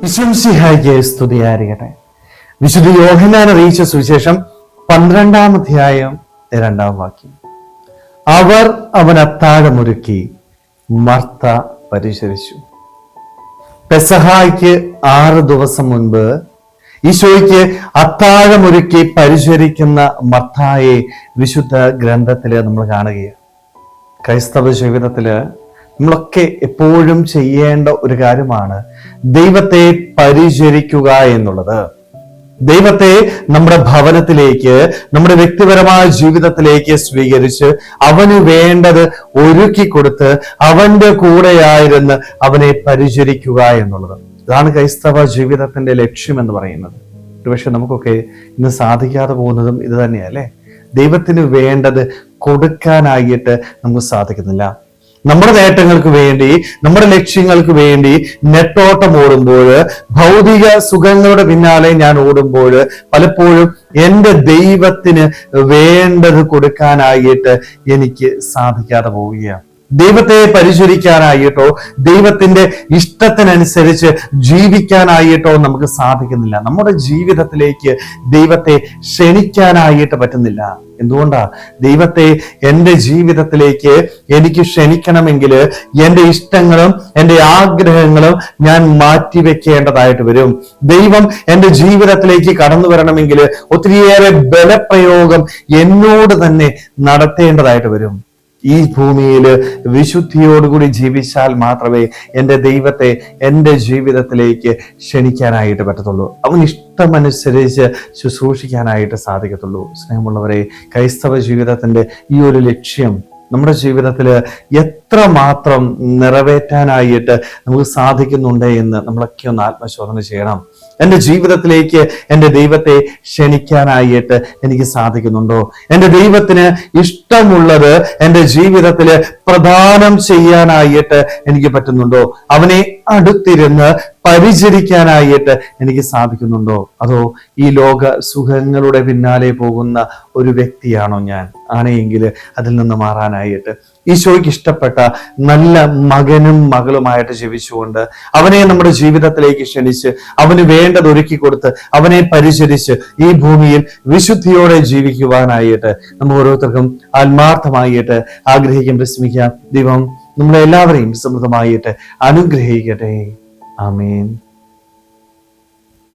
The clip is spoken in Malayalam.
ഈശോമിശിഹായ്ക്ക് സ്തുതിയായിരിക്കട്ടെ. വിശുദ്ധ യോഹന്നാൻ അറിയിച്ച സുവിശേഷം 12-ാം അധ്യായം 2-ാം വാക്യം. അവർ അവൻ അത്താഴമൊരുക്കി, മർത്ത പരിചരിച്ചു. പെസഹായ്ക്ക് 6 ദിവസം മുൻപ് ഈശോയ്ക്ക് അത്താഴമൊരുക്കി പരിചരിക്കുന്ന മർത്തായെ വിശുദ്ധ ഗ്രന്ഥത്തില് നമ്മൾ കാണുകയാണ്. ക്രൈസ്തവ ജീവിതത്തില് നമ്മളൊക്കെ എപ്പോഴും ചെയ്യേണ്ട ഒരു കാര്യമാണ് ദൈവത്തെ പരിചരിക്കുക എന്നുള്ളത്. ദൈവത്തെ നമ്മുടെ ഭവനത്തിലേക്ക്, നമ്മുടെ വ്യക്തിപരമായ ജീവിതത്തിലേക്ക് സ്വീകരിച്ച് അവന് വേണ്ടത് ഒരുക്കി കൊടുത്ത് അവന്റെ കൂടെയായിരുന്ന് അവനെ പരിചരിക്കുക എന്നുള്ളത്. ഇതാണ് ക്രൈസ്തവ ജീവിതത്തിന്റെ ലക്ഷ്യം എന്ന് പറയുന്നത്. ഒരുപക്ഷെ നമുക്കൊക്കെ ഇന്ന് സാധിക്കാതെ പോകുന്നതും ഇത് തന്നെയല്ലേ. ദൈവത്തിന് വേണ്ടത് കൊടുക്കാനായിട്ട് നമുക്ക് സാധിക്കുന്നില്ല. നമ്മുടെ നേട്ടങ്ങൾക്ക് വേണ്ടി, നമ്മുടെ ലക്ഷ്യങ്ങൾക്ക് വേണ്ടി നെട്ടോട്ടം ഓടുമ്പോൾ, ഭൗതിക സുഖങ്ങളുടെ പിന്നാലെ ഞാൻ ഓടുമ്പോൾ പലപ്പോഴും എൻ്റെ ദൈവത്തിന് വേണ്ടത് കൊടുക്കാനായിട്ട് എനിക്ക് സാധിക്കാതെ പോവുകയാണ്. ദൈവത്തെ പരിചരിക്കാനായിട്ടോ ദൈവത്തിന്റെ ഇഷ്ടത്തിനനുസരിച്ച് ജീവിക്കാനായിട്ടോ നമുക്ക് സാധിക്കുന്നില്ല. നമ്മുടെ ജീവിതത്തിലേക്ക് ദൈവത്തെ ക്ഷണിക്കാനായിട്ട് പറ്റുന്നില്ല. എന്തുകൊണ്ടാ? ദൈവത്തെ എൻ്റെ ജീവിതത്തിലേക്ക് എനിക്ക് ക്ഷണിക്കണമെങ്കിൽ എൻ്റെ ഇഷ്ടങ്ങളും എൻ്റെ ആഗ്രഹങ്ങളും ഞാൻ മാറ്റിവെക്കേണ്ടതായിട്ട് വരും. ദൈവം എൻ്റെ ജീവിതത്തിലേക്ക് കടന്നു വരണമെങ്കിൽ ഒത്തിരിയേറെ ബലപ്രയോഗം എന്നോട് തന്നെ നടത്തേണ്ടതായിട്ട് വരും. ഈ ഭൂമിയിൽ വിശുദ്ധിയോടുകൂടി ജീവിച്ചാൽ മാത്രമേ എൻ്റെ ദൈവത്തെ എൻ്റെ ജീവിതത്തിലേക്ക് ക്ഷണിക്കാനായിട്ട് പറ്റത്തുള്ളൂ. അവൻ ഇഷ്ടമനുസരിച്ച് ശുശ്രൂഷിക്കാനായിട്ട് സാധിക്കത്തുള്ളൂ. സ്നേഹമുള്ളവരെ, ക്രൈസ്തവ ജീവിതത്തിന്റെ ഈ ഒരു ലക്ഷ്യം നമ്മുടെ ജീവിതത്തിൽ എത്രമാത്രം നിറവേറ്റാനായിട്ട് നമുക്ക് സാധിക്കുന്നുണ്ട് എന്ന് നമ്മളൊക്കെ ഒന്ന് ആത്മശോധന ചെയ്യണം. എൻ്റെ ജീവിതത്തിലേക്ക് എൻ്റെ ദൈവത്തെ ക്ഷണിക്കാനായിട്ട് എനിക്ക് സാധിക്കുന്നുണ്ടോ? എൻ്റെ ദൈവത്തിന് ഇഷ്ടമുള്ളത് എൻ്റെ ജീവിതത്തിൽ പ്രദാനം ചെയ്യാനായിട്ട് എനിക്ക് പറ്റുന്നുണ്ടോ? അവനെ അടുത്തിരുന്ന് പരിചരിക്കാനായിട്ട് എനിക്ക് സാധിക്കുന്നുണ്ടോ? അതോ ഈ ലോക സുഖങ്ങളുടെ പിന്നാലെ പോകുന്ന ഒരു വ്യക്തിയാണോ ഞാൻ? ആണെങ്കിൽ അതിൽ നിന്ന് മാറാനായിട്ട് ഈശോയ്ക്ക് ഇഷ്ടപ്പെട്ട നല്ല മകനും മകളുമായിട്ട് ജീവിച്ചുകൊണ്ട് അവനെ നമ്മുടെ ജീവിതത്തിലേക്ക് ക്ഷണിച്ച് അവന് വേണ്ടത് ഒരുക്കി കൊടുത്ത് അവനെ പരിചരിച്ച് ഈ ഭൂമിയിൽ വിശുദ്ധിയോടെ ജീവിക്കുവാനായിട്ട് നമ്മൾ ഓരോരുത്തർക്കും ആത്മാർത്ഥമായിട്ട് ആഗ്രഹിക്കാൻ ശ്രമിക്കാം. ദൈവം നമ്മളെല്ലാവരെയും സമൃദ്ധമായിട്ട് അനുഗ്രഹിക്കട്ടെ. ആമേൻ.